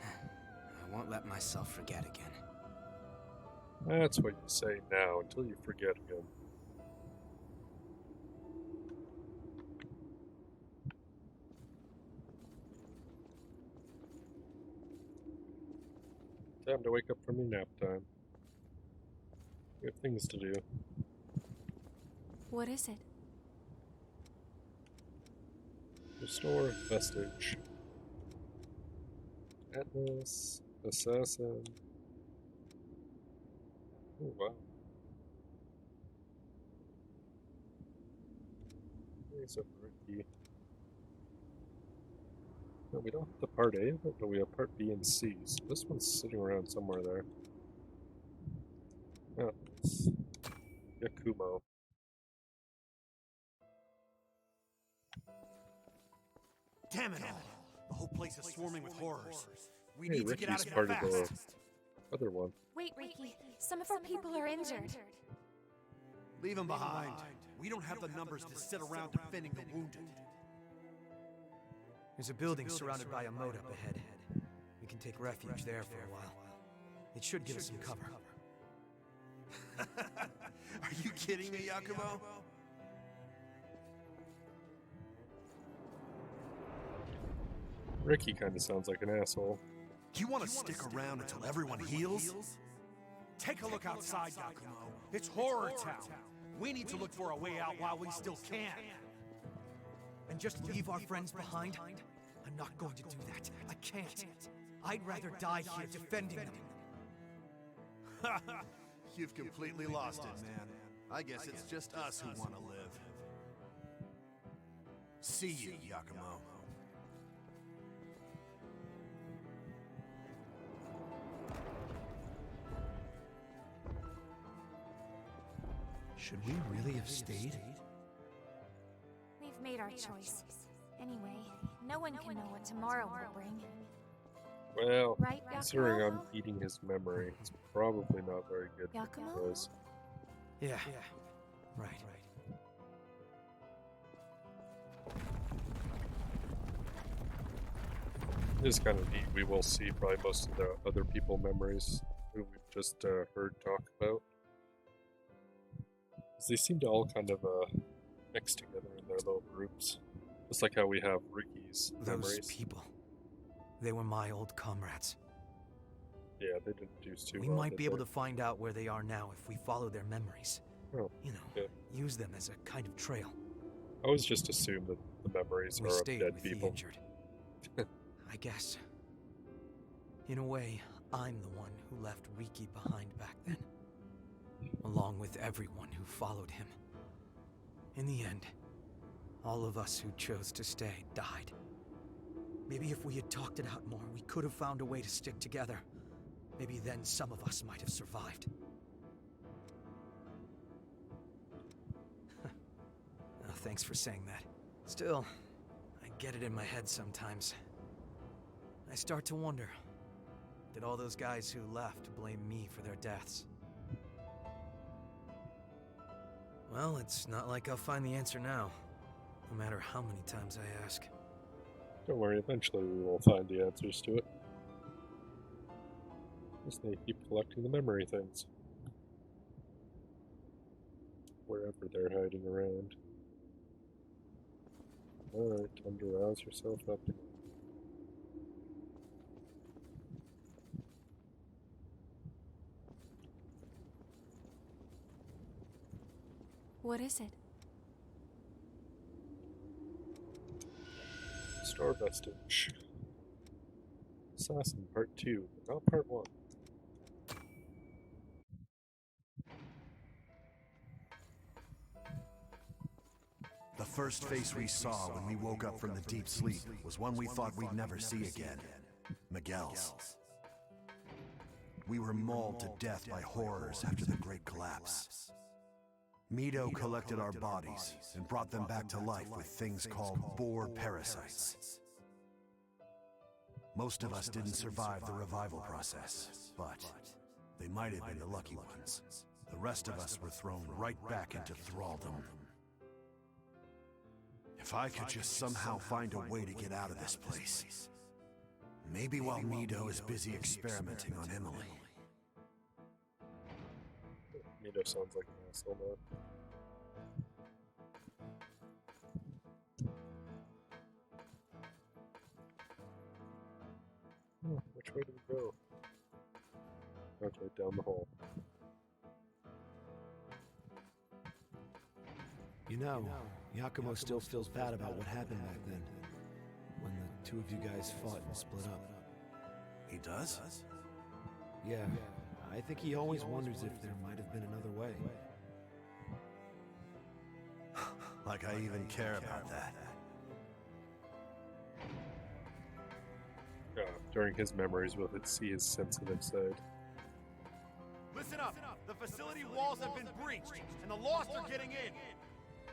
I won't let myself forget again. That's what you say now until you forget again. Time to wake up from your nap time. We have things to do. What is it? Restore vestige. Atlas, assassin. Oh wow. There's a Ricky. No, we don't have the part A of it, but we have part B and C. So this one's sitting around somewhere there. Atlas. Yakumo. Damn it all! The whole place is swarming with horrors. We Hey, need to get out Ricky's of part here of fast. the other one. Wait, Ricky. Some of our people are injured. Leave them behind. We don't have the numbers to sit around defending the wounded. There's a building surrounded by a moat up ahead. We can take refuge there for a while. It should give us some cover. Are you kidding me, Yakumo? Ricky kind of sounds like an asshole. You want to stick around until everyone heals? Take a look outside, Yakumo. It's Horror Town. We need to look for a way out while we still can. And just leave our friends behind? I'm not going to do that. I can't. I'd rather die here defending them. You've completely lost it, man. I guess it's just us who want to live. See you, Yakumo. Should we really have stayed? We've made our choice. Anyway, no one can know what tomorrow will bring. Well, Right, considering I'm Yakumo? eating his memory, it's probably not very good. Yakumo? Because Yeah. Right. it is kind of neat. We will see probably most of the other people memories who we've just heard talk about. 'Cause they seem to all kind of mix together in their little groups. Just like how we have Ricky's Those memories. people. They were my old comrades. Yeah, they didn't do too We well. might did be able they? to find out where they are now if we follow their memories. Oh, You know, yeah. use them as a kind of trail. I always just assume that the memories We are of stayed dead with people. the injured. I guess. In a way, I'm the one who left Riki behind back then. Along with everyone who followed him. In the end, all of us who chose to stay died. Maybe if we had talked it out more, we could have found a way to stick together. Maybe then some of us might have survived. Oh, thanks for saying that. Still, I get it in my head sometimes. I start to wonder, did all those guys who left blame me for their deaths? Well, it's not like I'll find the answer now, no matter how many times I ask. Don't worry, eventually we will find the answers to it. Just need to keep collecting the memory things. Wherever they're hiding around. Alright, time to rouse yourself up. What is it? Star Vestige. Assassin Part 2, but not Part 1. The first face we saw when we woke up from the deep sleep was one we thought we'd never see again. Miguel's. We were mauled to death by horrors after the Great Collapse. Mido collected our bodies and brought them back to life with things called boar parasites. Most of us didn't survive the revival process, but they might have been the lucky ones. The rest of us were thrown right back into thraldom. If I could just somehow find a way to get out of this place. Maybe while Mido is busy experimenting on Emily. Magneto sounds like an asshole now. Oh, which way do we go? Okay, down the hall. You know, Yakumo still feels bad about what happened back then, when the two of you guys fought and split up. He does? Yeah, I think he always wonders if there might have been another way. Like I even care about that. During his memories, we'll see his sensitive side. Listen up! The facility walls have been breached, and the Lost are getting in!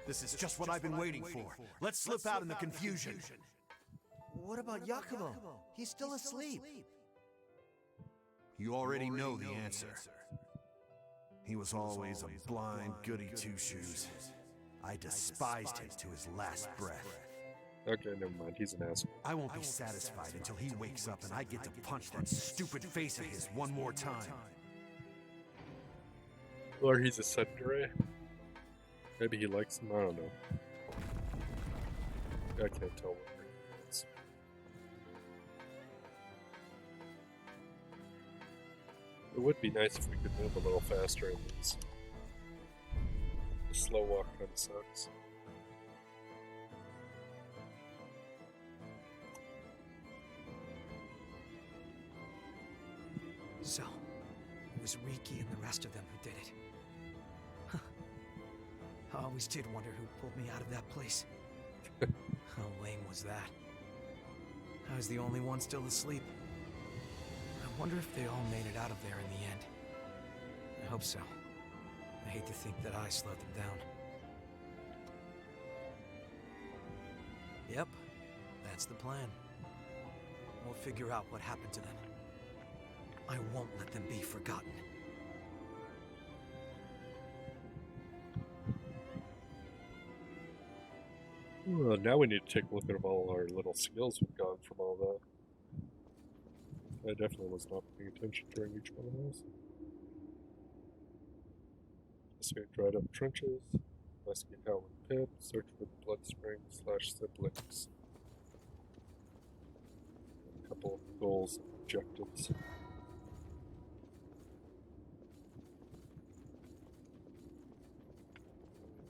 This is just what I've been waiting for. Let's slip out in the confusion. What about Yakumo? He's still asleep. You already know the answer. He was always a blind goody two-shoes. I despised him to his last breath. Okay, never mind. He's an asshole. I won't be satisfied until he wakes up and I get to punch that stupid face of his one more time. Or he's a Sundere. Maybe he likes him. I don't know. I can't tell what he is. It would be nice if we could move a little faster in these. The slow walk kind of sucks. So, it was Riki and the rest of them who did it. Huh. I always did wonder who pulled me out of that place. How lame was that? I was the only one still asleep. I wonder if they all made it out of there in the end. I hope so. I hate to think that I slowed them down. Yep, that's the plan. We'll figure out what happened to them. I won't let them be forgotten. Well, now we need to take a look at all our little skills we've gotten from all that. I definitely was not paying attention during each one of those. Investigate dried up trenches. Investigate Howling Pit. Search for the blood spring / siblings. A couple of goals and objectives.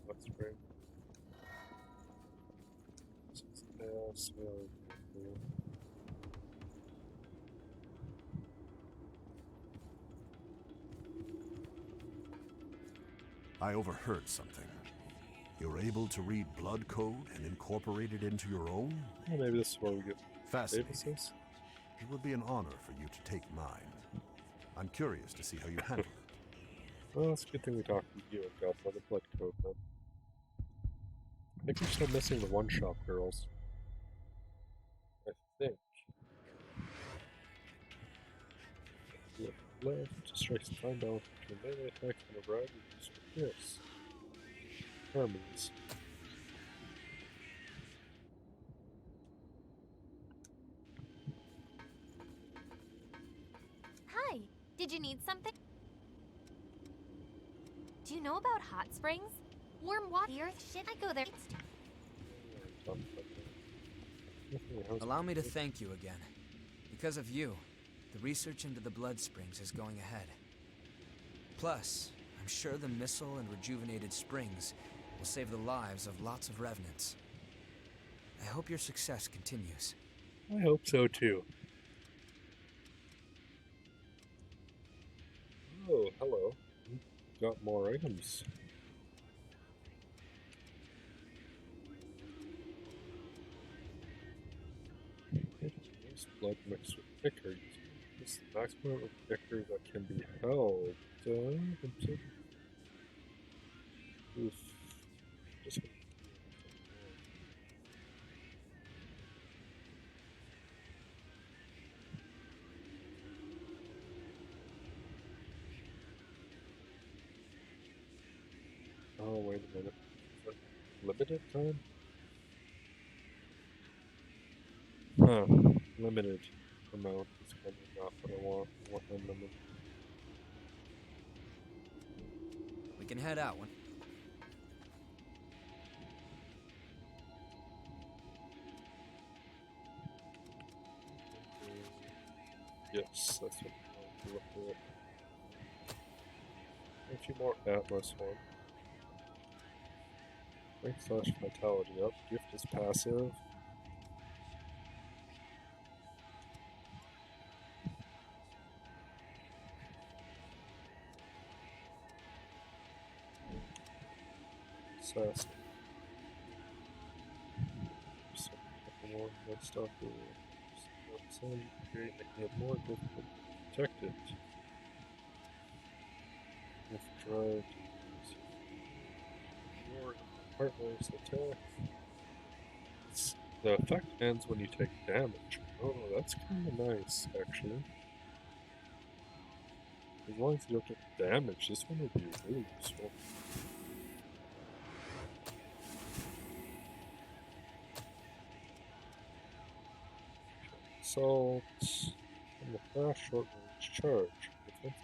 Blood spring. I overheard something. You're able to read blood code and incorporate it into your own? Well, maybe this is where we get Fascinating. Davis's. It would be an honor for you to take mine. I'm curious to see how you handle it. Well, it's a good thing we talked to you and got another blood code then. I think we're still missing the one-shop girls. I think. Look left, strikes the fine balance between melee attacks and a variety of useful gifts. Hermes. Hi, did you need something? Do you know about hot springs? Warm water, the earth shit, I go there. Allow me to thank you again. Because of you, the research into the blood springs is going ahead. Plus, I'm sure the missile and rejuvenated springs will save the lives of lots of revenants. I hope your success continues. I hope so too. Oh, hello. Got more items. Blood mixed with Vicar. This is the maximum of Vicar that can be held. Oof. Just oh, wait a minute. Is that limited time? Huh. Limited amount is kind of not what I want. I want unlimited. can head out when... Yes, that's what I'm looking at. A few more Atlas one. Strength / Vitality up. Gift is passive. Assassin. So, a couple more good stuff here. Some create making it more difficult to protect it. If drive your partner's attack. The effect ends when you take damage. Oh, that's kind of nice, actually. As long as you don't get damage, this one would be really useful. Assault and the fast short range charge. Defensive.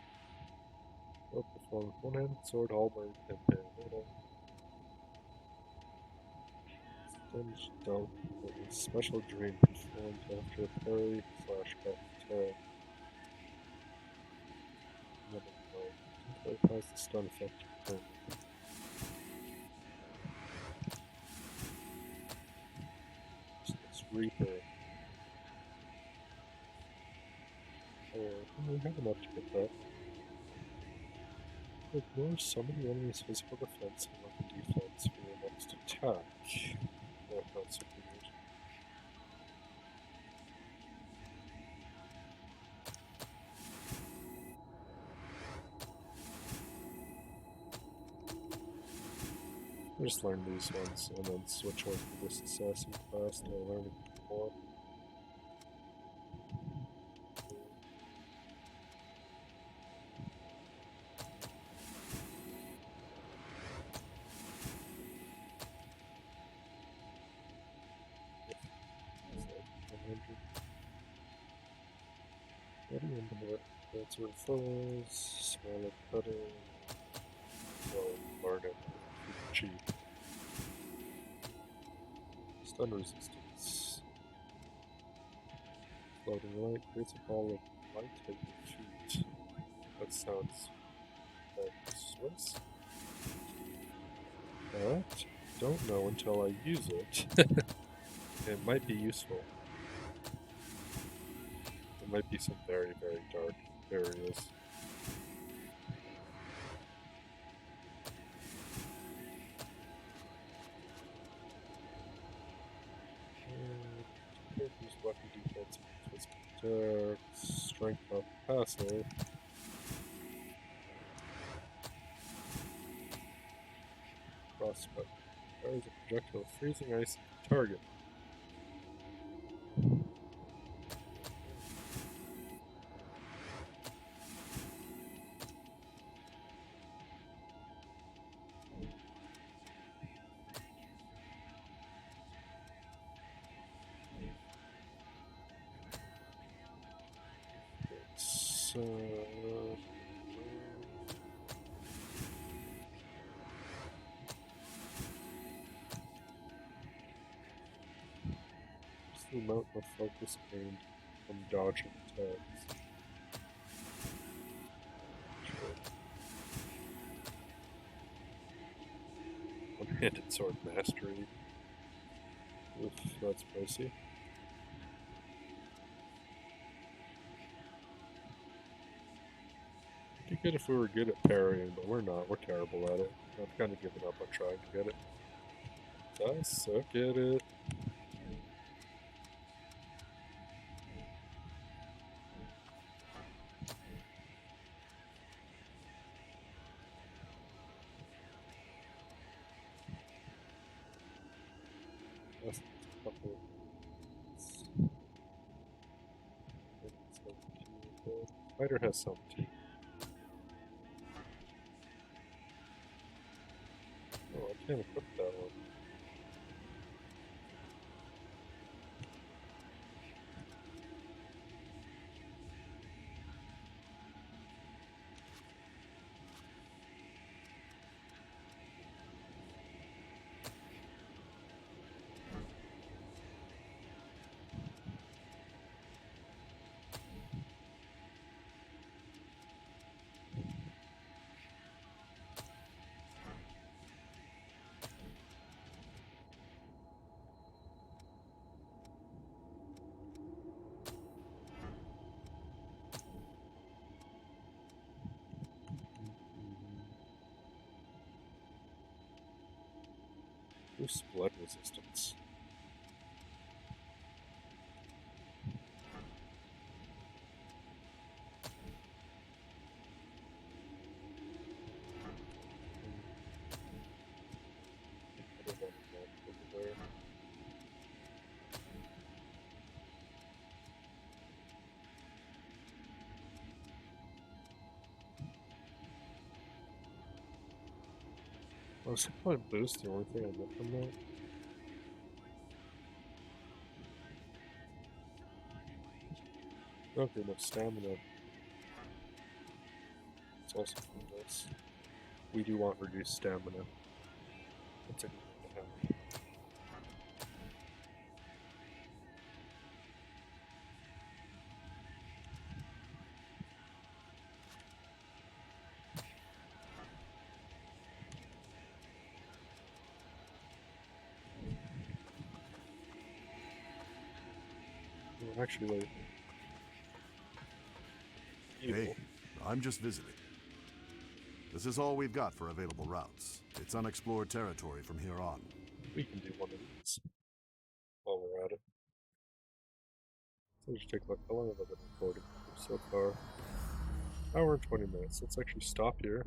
Will perform one-handed sword, halberd, and bayonet. Damage dealt with a special drain performed after a parry / back attack. Temporary has the stun effect. It's Reaper. We have enough to get that. Ignore some of the enemy's physical defense and weapon defense for your next attack. Not super good. I'll just learn these ones and then switch over to this assassin class to learn more. Answer foes, smaller cutting, well, learn it cheap. Stun resistance. Floating light creates a ball of light at your feet. That sounds like Swiss. But don't know until I use it. It might be useful. There might be some very, very dark areas. Use weapon defense, physical attack, strength up passive. Frostbite. Fires a projectile freezing ice at the target. The amount of focus gained from dodging attacks. One-handed sword mastery. Oof, that's pricey. It'd be good if we were good at parrying, but we're not. We're terrible at it. I've kind of given up on trying to get it. I suck at it. Fighter has some too. Oh, I can't equip that one. Boost blood resistance. Oh, supply boost the only thing I get from that? I don't have enough stamina. It's also from this. We do want reduced stamina. That's a good thing to have. Oh, actually, wait. Hey, I'm just visiting. This is all we've got for available routes. It's unexplored territory from here on. We can do one of these while we're at it. So just take like how long have I been recording so far? Hour and 20 minutes. Let's actually stop here.